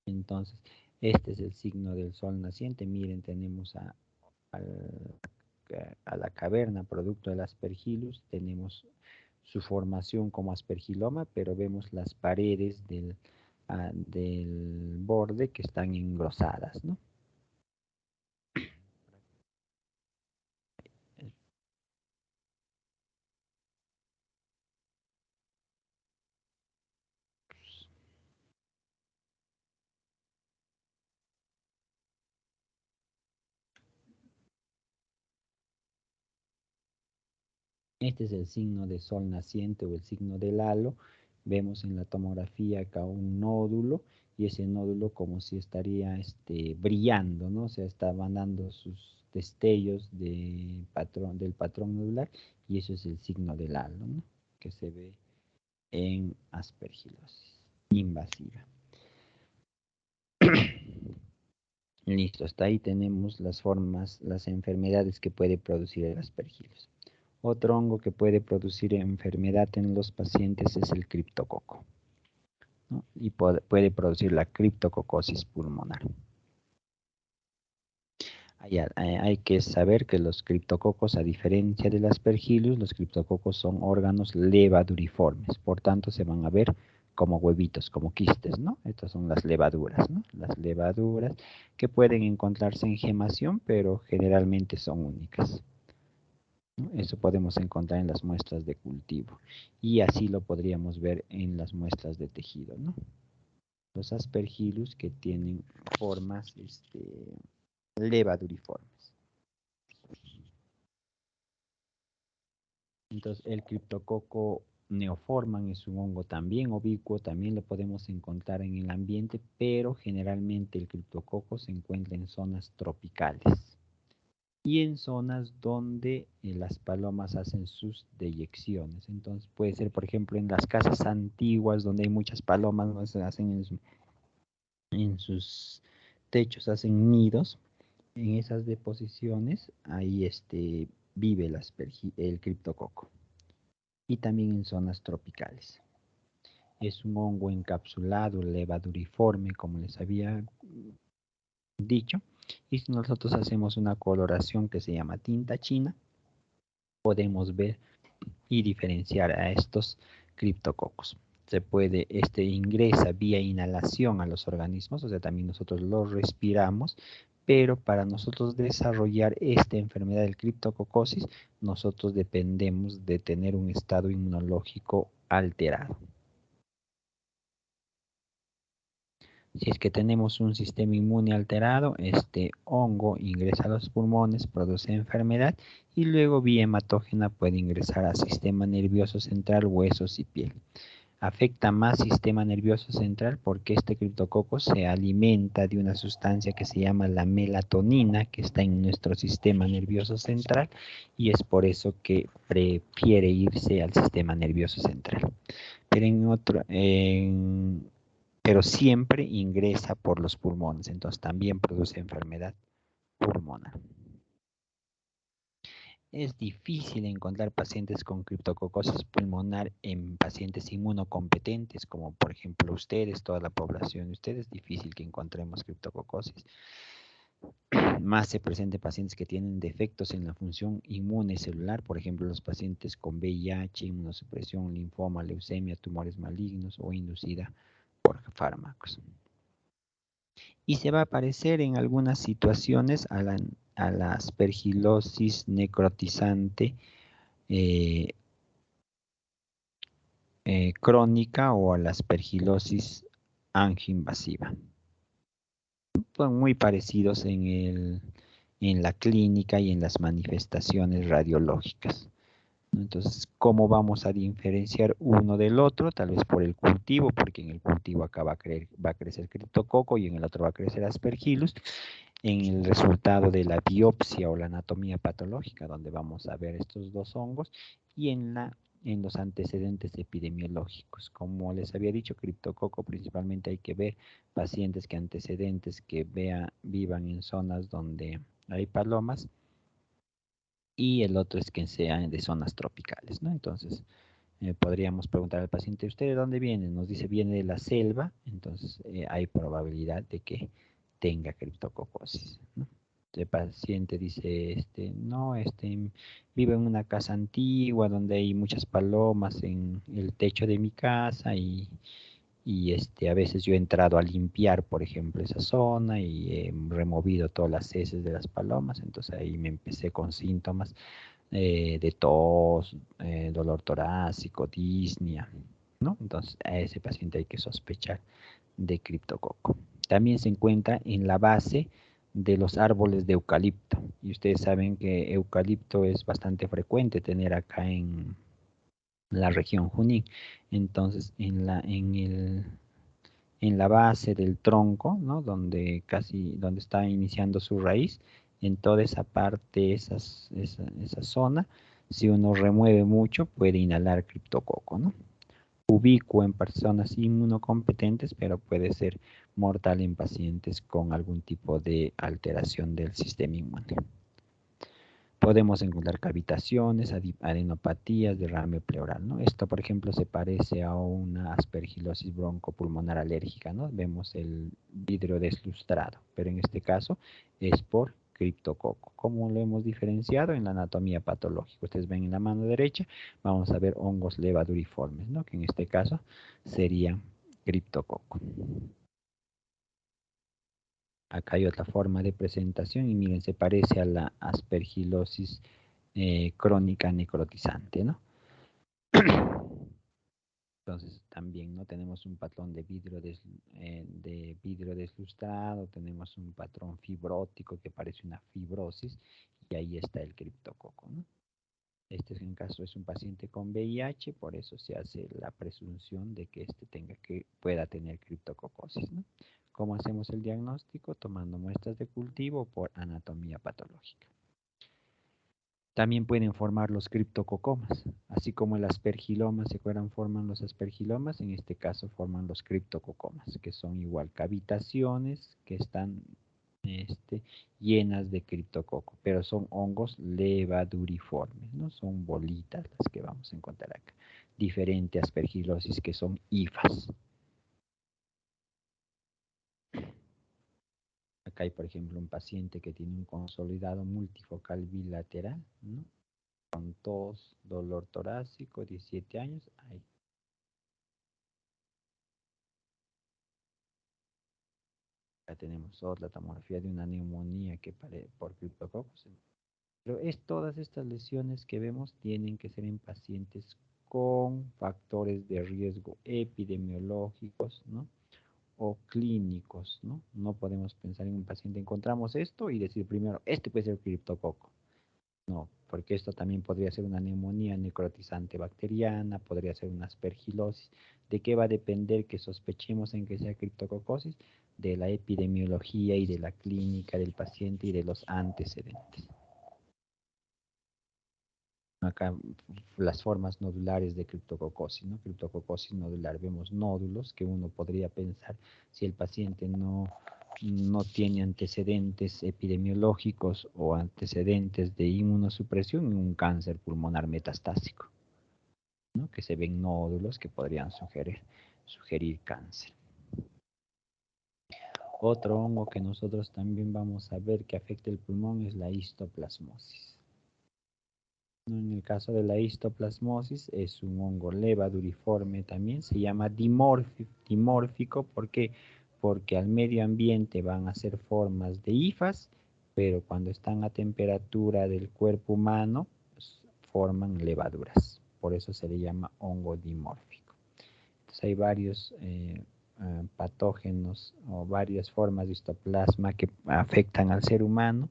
Entonces, este es el signo del sol naciente. Miren, tenemos a la caverna producto del aspergillus, tenemos su formación como aspergiloma, pero vemos las paredes del borde que están engrosadas, ¿no? Este es el signo de sol naciente o el signo del halo. Vemos en la tomografía acá un nódulo y ese nódulo como si estaría brillando, ¿no? O sea, está mandando sus destellos del patrón nodular y eso es el signo del halo, ¿no? Que se ve en aspergilosis invasiva. Listo, hasta ahí tenemos las formas, las enfermedades que puede producir el aspergillus. Otro hongo que puede producir enfermedad en los pacientes es el criptococo, ¿no? Y puede producir la criptococosis pulmonar. Hay que saber que los criptococos, a diferencia del aspergillus, los criptococos son órganos levaduriformes, por tanto se van a ver como huevitos, como quistes, ¿no? Estas son las levaduras, ¿no? Las levaduras que pueden encontrarse en gemación, pero generalmente son únicas. Eso podemos encontrar en las muestras de cultivo y así lo podríamos ver en las muestras de tejido, ¿no? Los aspergillus que tienen formas levaduriformes. Entonces el criptococo neoforman es un hongo también ubicuo, también lo podemos encontrar en el ambiente, pero generalmente el criptococo se encuentra en zonas tropicales y en zonas donde las palomas hacen sus deyecciones. Entonces puede ser, por ejemplo, en las casas antiguas donde hay muchas palomas, ¿no? Se hacen en sus techos, hacen nidos. En esas deposiciones, ahí vive el criptococo. Y también en zonas tropicales. Es un hongo encapsulado, levaduriforme, como les había dicho. Y si nosotros hacemos una coloración que se llama tinta china, podemos ver y diferenciar a estos criptococos. Se puede, ingresa vía inhalación a los organismos, o sea, también nosotros lo respiramos, pero para nosotros desarrollar esta enfermedad del criptococosis, nosotros dependemos de tener un estado inmunológico alterado. Si es que tenemos un sistema inmune alterado, este hongo ingresa a los pulmones, produce enfermedad y luego vía hematógena puede ingresar al sistema nervioso central, huesos y piel. afecta más sistema nervioso central porque este criptococo se alimenta de una sustancia que se llama la melatonina, que está en nuestro sistema nervioso central, y es por eso que prefiere irse al sistema nervioso central. Pero siempre ingresa por los pulmones, entonces también produce enfermedad pulmonar. Es difícil encontrar pacientes con criptococosis pulmonar en pacientes inmunocompetentes, como por ejemplo ustedes, toda la población de ustedes, es difícil que encontremos criptococosis. Más se presenta en pacientes que tienen defectos en la función inmune celular, por ejemplo los pacientes con VIH, inmunosupresión, linfoma, leucemia, tumores malignos o inducida por fármacos. Y se va a parecer en algunas situaciones a la aspergilosis necrotizante crónica o a la aspergilosis angioinvasiva. Son muy parecidos en la clínica y en las manifestaciones radiológicas. Entonces, ¿cómo vamos a diferenciar uno del otro? Tal vez por el cultivo, porque en el cultivo acá va a crecer criptococo y en el otro va a crecer aspergillus. En el resultado de la biopsia o la anatomía patológica, donde vamos a ver estos dos hongos, y en los antecedentes epidemiológicos. Como les había dicho, criptococo principalmente hay que ver pacientes que antecedentes que vivan en zonas donde hay palomas, y el otro es que sean de zonas tropicales, ¿no? Entonces, podríamos preguntar al paciente, ¿usted de dónde viene? Nos dice, viene de la selva, entonces hay probabilidad de que tenga criptococosis, ¿no? El paciente dice, no, vivo en una casa antigua donde hay muchas palomas en el techo de mi casa y a veces yo he entrado a limpiar, por ejemplo, esa zona y he removido todas las heces de las palomas, entonces ahí me empecé con síntomas de tos, dolor torácico, disnea, ¿no? Entonces a ese paciente hay que sospechar de criptococo. También se encuentra en la base de los árboles de eucalipto, y ustedes saben que eucalipto es bastante frecuente tener acá en la región Junín. Entonces en la base del tronco, ¿no? Donde está iniciando su raíz, en toda esa parte, esa zona, si uno remueve mucho, puede inhalar criptococo, ¿no? Ubicuo en personas inmunocompetentes, pero puede ser mortal en pacientes con algún tipo de alteración del sistema inmune. Podemos encontrar cavitaciones, adenopatías, derrame pleural, ¿no? Esto, por ejemplo, se parece a una aspergilosis broncopulmonar alérgica, ¿no? Vemos el vidrio deslustrado, pero en este caso es por criptococo. ¿Cómo lo hemos diferenciado? En la anatomía patológica. Ustedes ven en la mano derecha, vamos a ver hongos levaduriformes, ¿no? Que en este caso sería criptococo. Acá hay otra forma de presentación y miren, se parece a la aspergilosis crónica necrotizante, ¿no? Entonces también no tenemos un patrón de vidrio deslustrado, tenemos un patrón fibrótico que parece una fibrosis y ahí está el criptococo, ¿no? En caso es un paciente con VIH, por eso se hace la presunción de que pueda tener criptococosis, ¿no? ¿Cómo hacemos el diagnóstico? Tomando muestras de cultivo por anatomía patológica. También pueden formar los criptococomas, así como el aspergiloma, ¿se acuerdan? Forman los aspergilomas, en este caso forman los criptococomas, que son igual cavitaciones que están llenas de criptococo, pero son hongos levaduriformes, ¿no? Son bolitas las que vamos a encontrar acá. Diferente aspergilosis que son hifas. Acá hay, por ejemplo, un paciente que tiene un consolidado multifocal bilateral, ¿no? Con tos, dolor torácico, 17 años. Ahí. Acá tenemos otra tomografía de una neumonía por criptococos. Pero todas estas lesiones que vemos tienen que ser en pacientes con factores de riesgo epidemiológicos, ¿no? O clínicos, ¿no? No podemos pensar en un paciente, encontramos esto y decir primero, este puede ser criptococo. No, porque esto también podría ser una neumonía necrotizante bacteriana, podría ser una aspergilosis. ¿De qué va a depender que sospechemos en que sea criptococosis? De la epidemiología y de la clínica del paciente y de los antecedentes. Acá las formas nodulares de criptococosis, ¿no? Criptococosis nodular, vemos nódulos que uno podría pensar si el paciente no tiene antecedentes epidemiológicos o antecedentes de inmunosupresión, un cáncer pulmonar metastásico, ¿no? Que se ven nódulos que podrían sugerir cáncer. Otro hongo que nosotros también vamos a ver que afecta el pulmón es la histoplasmosis. En el caso de la histoplasmosis es un hongo levaduriforme también, se llama dimórfico, ¿por qué? Porque al medio ambiente van a ser formas de hifas, pero cuando están a temperatura del cuerpo humano pues, forman levaduras, por eso se le llama hongo dimórfico. Entonces hay varios patógenos o varias formas de histoplasma que afectan al ser humano.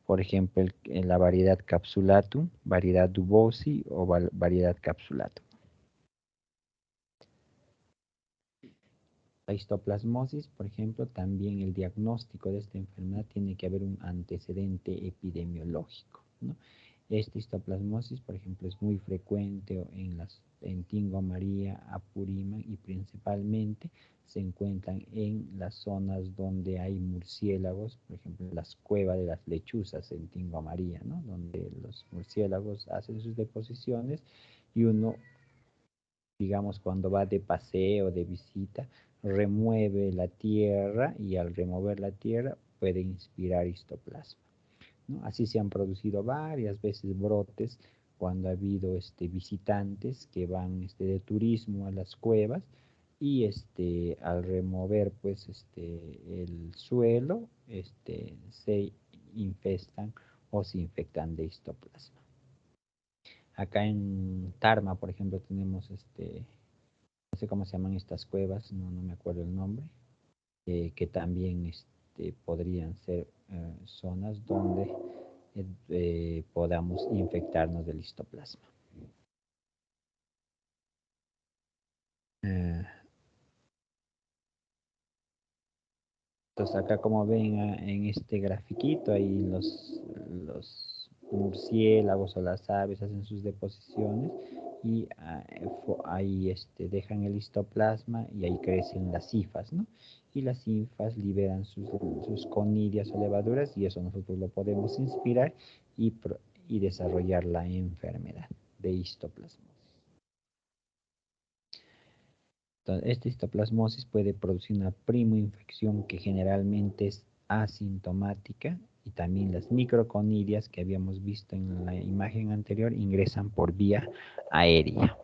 Por ejemplo, la variedad capsulatum, variedad dubosi o variedad capsulatum. La histoplasmosis, por ejemplo, también el diagnóstico de esta enfermedad tiene que haber un antecedente epidemiológico, ¿no? Esta histoplasmosis, por ejemplo, es muy frecuente en Tingo María, Apurímac y principalmente se encuentran en las zonas donde hay murciélagos, por ejemplo, las cuevas de las lechuzas en Tingo María, ¿no? Donde los murciélagos hacen sus deposiciones y uno, digamos, cuando va de paseo, de visita, remueve la tierra y al remover la tierra puede inspirar histoplasma, ¿no? Así se han producido varias veces brotes cuando ha habido visitantes que van de turismo a las cuevas y al remover pues el suelo se infestan o se infectan de histoplasma. Acá en Tarma, por ejemplo, tenemos no sé cómo se llaman estas cuevas, no me acuerdo el nombre, que también podrían ser zonas donde podamos infectarnos del histoplasma. Entonces acá como ven en este grafiquito, ahí los murciélagos o las aves hacen sus deposiciones y ahí dejan el histoplasma y ahí crecen las hifas, ¿no? Y las hifas liberan sus conidias o levaduras y eso nosotros lo podemos inspirar y desarrollar la enfermedad de histoplasmosis. Entonces, esta histoplasmosis puede producir una primoinfección que generalmente es asintomática y también las microconidias que habíamos visto en la imagen anterior ingresan por vía aérea.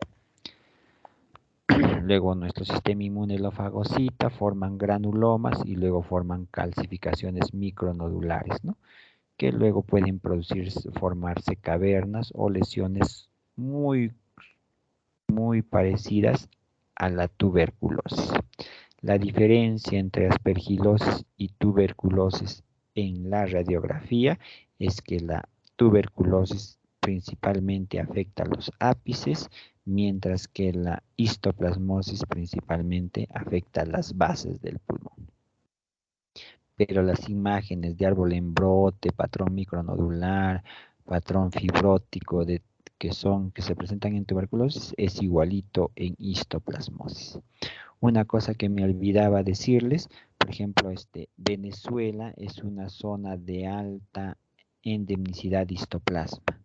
Luego nuestro sistema inmune lo fagocita, forman granulomas y luego forman calcificaciones micronodulares, ¿no? Que luego pueden formarse cavernas o lesiones muy parecidas a la tuberculosis. La diferencia entre aspergilosis y tuberculosis en la radiografía es que la tuberculosis principalmente afecta a los ápices, mientras que la histoplasmosis principalmente afecta a las bases del pulmón. Pero las imágenes de árbol en brote, patrón micronodular, patrón fibrótico que se presentan en tuberculosis es igualito en histoplasmosis. Una cosa que me olvidaba decirles, por ejemplo, Venezuela es una zona de alta endemicidad de histoplasma.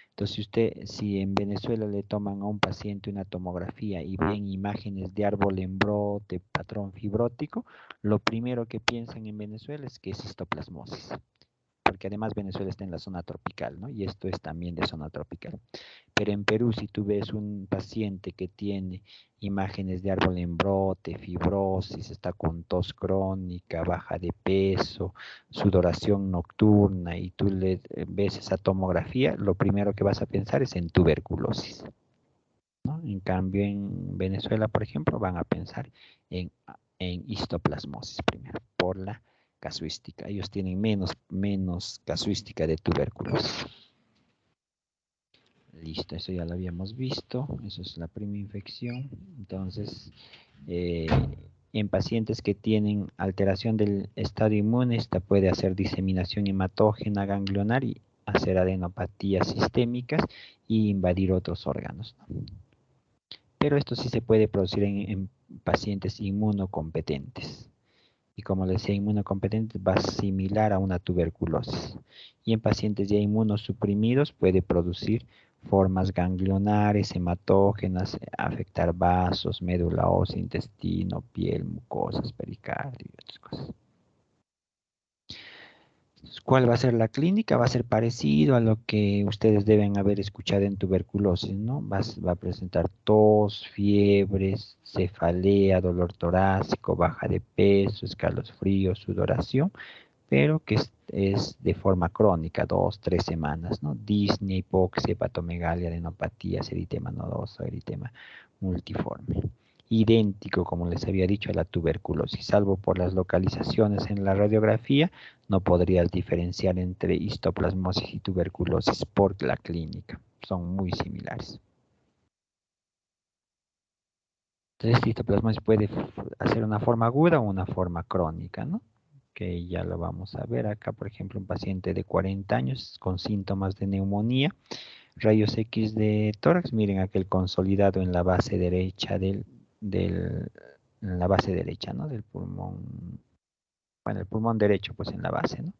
Entonces, si en Venezuela le toman a un paciente una tomografía y ven imágenes de árbol en brote, patrón fibrótico, lo primero que piensan en Venezuela es que es histoplasmosis. Porque además Venezuela está en la zona tropical, ¿no? Y esto es también de zona tropical. Pero en Perú, si tú ves un paciente que tiene imágenes de árbol en brote, fibrosis, está con tos crónica, baja de peso, sudoración nocturna, y tú le ves esa tomografía, lo primero que vas a pensar es en tuberculosis, ¿no? En cambio, en Venezuela, por ejemplo, van a pensar en histoplasmosis primero, por la casuística. Ellos tienen menos casuística de tuberculosis. Listo, eso ya lo habíamos visto. Eso es la primera infección. Entonces, en pacientes que tienen alteración del estado inmune, esta puede hacer diseminación hematógena ganglionar y hacer adenopatías sistémicas y invadir otros órganos, ¿no? Pero esto sí se puede producir en pacientes inmunocompetentes. Y como les decía, inmunocompetentes va similar a una tuberculosis. Y en pacientes ya inmunosuprimidos puede producir formas ganglionares, hematógenas, afectar vasos, médula ósea, intestino, piel, mucosas, pericardio y otras cosas. ¿Cuál va a ser la clínica? Va a ser parecido a lo que ustedes deben haber escuchado en tuberculosis, ¿no? Va a presentar tos, fiebres, cefalea, dolor torácico, baja de peso, escalofríos, sudoración, pero que es de forma crónica, 2, 3 semanas, ¿no? Disnea, hipoxia, hepatomegalia, adenopatías, eritema nodoso, eritema multiforme. Idéntico, como les había dicho, a la tuberculosis, salvo por las localizaciones en la radiografía, no podrías diferenciar entre histoplasmosis y tuberculosis por la clínica, son muy similares. Entonces, histoplasmosis puede hacer una forma aguda o una forma crónica, ¿no? Que ya lo vamos a ver acá, por ejemplo, un paciente de 40 años con síntomas de neumonía, rayos X de tórax, miren aquel consolidado en la base derecha en la base derecha, ¿no? Del pulmón, bueno, el pulmón derecho, pues en la base, ¿no?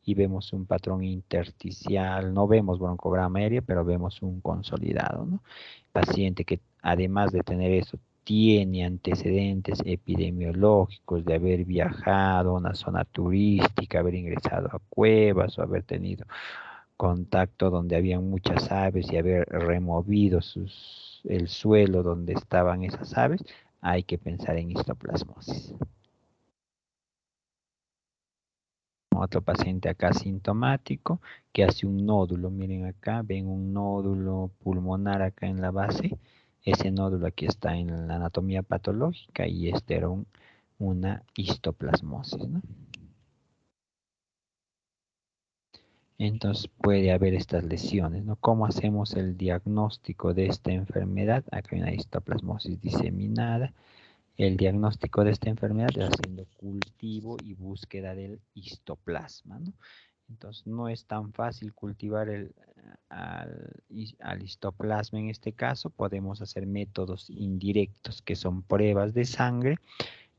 Y vemos un patrón intersticial, no vemos broncograma aéreo, pero vemos un consolidado, ¿no? Paciente que además de tener eso, tiene antecedentes epidemiológicos de haber viajado a una zona turística, haber ingresado a cuevas o haber tenido contacto donde había muchas aves y haber removido el suelo donde estaban esas aves, hay que pensar en histoplasmosis. Otro paciente acá sintomático que hace un nódulo, miren acá, ven un nódulo pulmonar acá en la base, ese nódulo aquí está en la anatomía patológica y este era una histoplasmosis, ¿no? Entonces puede haber estas lesiones, ¿no? ¿Cómo hacemos el diagnóstico de esta enfermedad? Acá hay una histoplasmosis diseminada. El diagnóstico de esta enfermedad es haciendo cultivo y búsqueda del histoplasma, ¿no? Entonces no es tan fácil cultivar al histoplasma en este caso. Podemos hacer métodos indirectos que son pruebas de sangre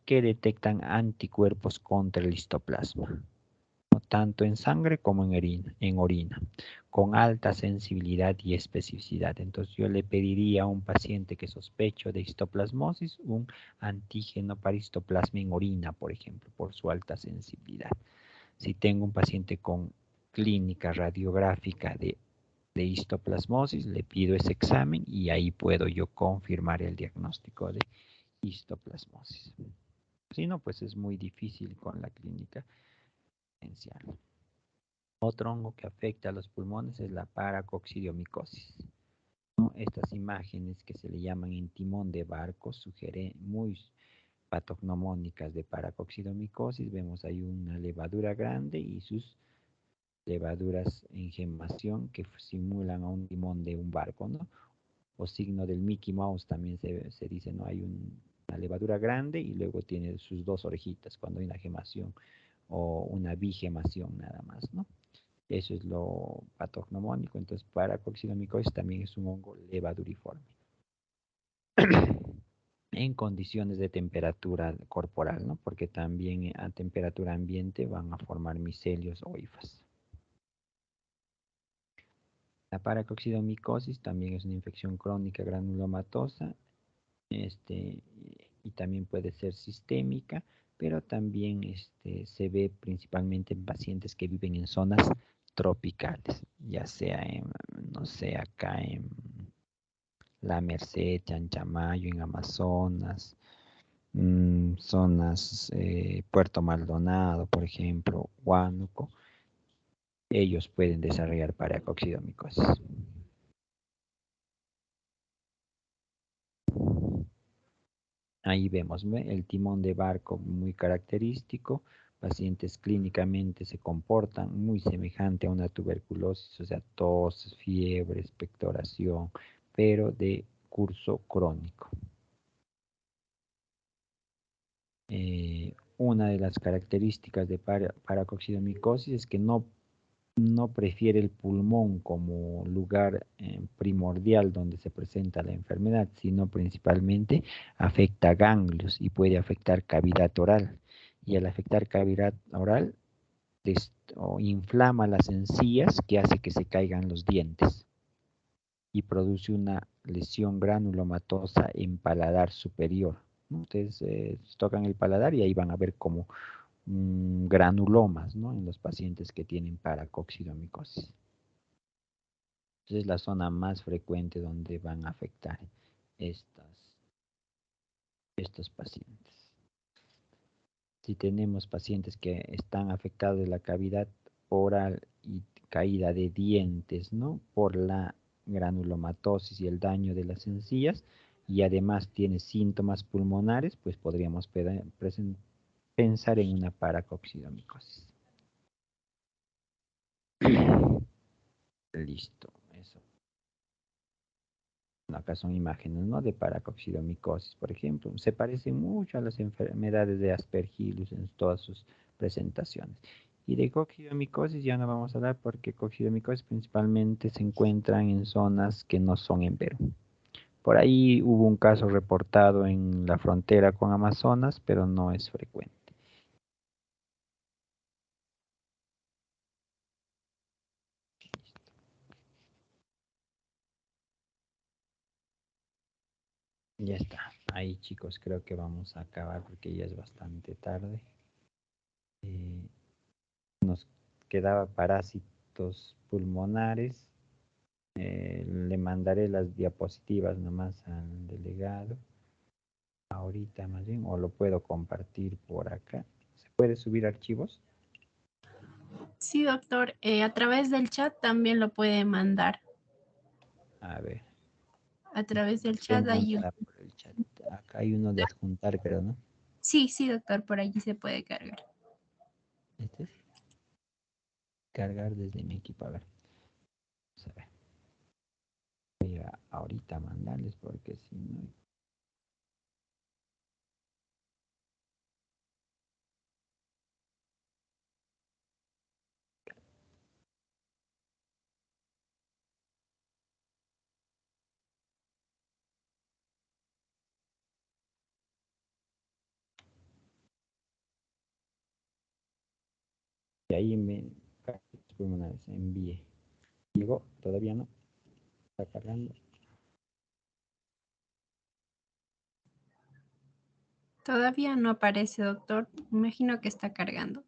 que detectan anticuerpos contra el histoplasma, ¿no? Tanto en sangre como en orina, con alta sensibilidad y especificidad. Entonces yo le pediría a un paciente que sospecho de histoplasmosis un antígeno para histoplasma en orina, por ejemplo, por su alta sensibilidad. Si tengo un paciente con clínica radiográfica de histoplasmosis, le pido ese examen y ahí puedo yo confirmar el diagnóstico de histoplasmosis. Si no, pues es muy difícil con la clínica esencial. Otro hongo que afecta a los pulmones es la paracoccidiomicosis, ¿no? Estas imágenes que se le llaman en timón de barco sugieren muy patognomónicas de paracoccidiomicosis. Vemos ahí una levadura grande y sus levaduras en gemación que simulan a un timón de un barco, ¿no? O signo del Mickey Mouse también se dice, ¿no? Hay una levadura grande y luego tiene sus dos orejitas cuando hay una gemación o una bigemación nada más, ¿no? Eso es lo patognomónico. Entonces, paracoccidiomicosis también es un hongo levaduriforme. En condiciones de temperatura corporal, ¿no? Porque también a temperatura ambiente van a formar micelios o hifas. La paracoccidiomicosis también es una infección crónica granulomatosa, y también puede ser sistémica, pero también se ve principalmente en pacientes que viven en zonas tropicales, ya sea no sé, acá en La Merced, Chanchamayo, en Amazonas, zonas Puerto Maldonado, por ejemplo, Huánuco, ellos pueden desarrollar paracoccidiomicosis. Ahí vemos el timón de barco muy característico, pacientes clínicamente se comportan muy semejante a una tuberculosis, o sea, tos, fiebre, expectoración, pero de curso crónico. Una de las características de paracoccidomicosis es que no prefiere el pulmón como lugar primordial donde se presenta la enfermedad, sino principalmente afecta ganglios y puede afectar cavidad oral. Y al afectar cavidad oral, inflama las encías que hace que se caigan los dientes y produce una lesión granulomatosa en paladar superior, ¿no? Ustedes tocan el paladar y ahí van a ver como granulomas, ¿no? En los pacientes que tienen paracoccidomicosis. Entonces es la zona más frecuente donde van a afectar estos pacientes. Si tenemos pacientes que están afectados de la cavidad oral y caída de dientes, ¿no? Por la granulomatosis y el daño de las encías, y además tiene síntomas pulmonares, pues podríamos pensar en una paracoccidomicosis. Listo, eso. Acá son imágenes, ¿no? De paracoccidomicosis, por ejemplo. Se parecen mucho a las enfermedades de Aspergillus en todas sus presentaciones. Y de coccidomicosis ya no vamos a hablar porque coccidomicosis principalmente se encuentran en zonas que no son en Perú. Por ahí hubo un caso reportado en la frontera con Amazonas, pero no es frecuente. Ya está. Ahí, chicos, creo que vamos a acabar porque ya es bastante tarde. Nos quedaba parásitos pulmonares. Le mandaré las diapositivas nomás al delegado. Ahorita más bien, o lo puedo compartir por acá. ¿Se puede subir archivos? Sí, doctor. A través del chat también lo puede mandar. A ver. A través del ¿Quién chat hay un... mandará por el chat? Acá hay uno de adjuntar, pero no. Sí, doctor, por allí se puede cargar. ¿Este es? Cargar desde mi equipo. A ver. Vamos a ver. Voy a ahorita mandarles porque si no... Y ahí me pulmonares envié. Llegó, todavía no. Está cargando. Todavía no aparece, doctor. Imagino que está cargando.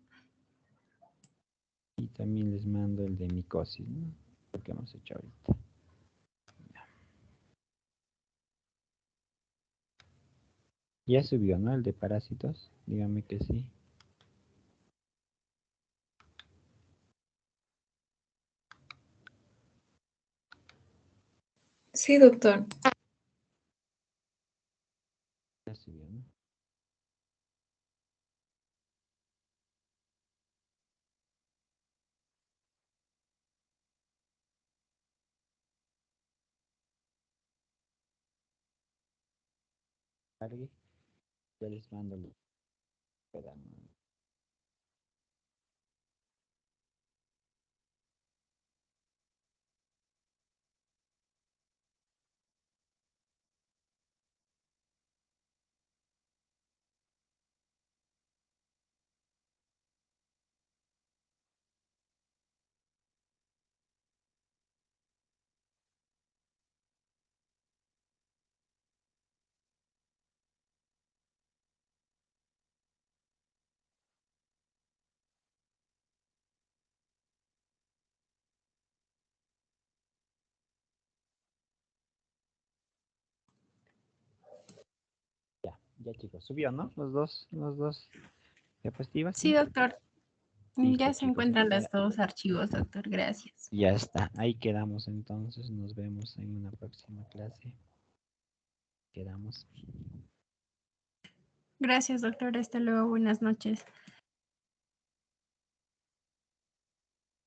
Y también les mando el de micosis, ¿no? Lo que hemos hecho ahorita. Ya subió, ¿no? El de parásitos. Dígame que sí. Sí, doctor. Ya subió, ¿no? Cargue. Ya les mando el... Ya chicos, subió, ¿no? Los dos diapositivas, Sí, ¿sí? doctor. Listo, Ya se chicos. encuentran los dos archivos, doctor. Gracias. Ya está. Ahí quedamos entonces. Nos vemos en una próxima clase. Quedamos. Gracias, doctor. Hasta luego. Buenas noches.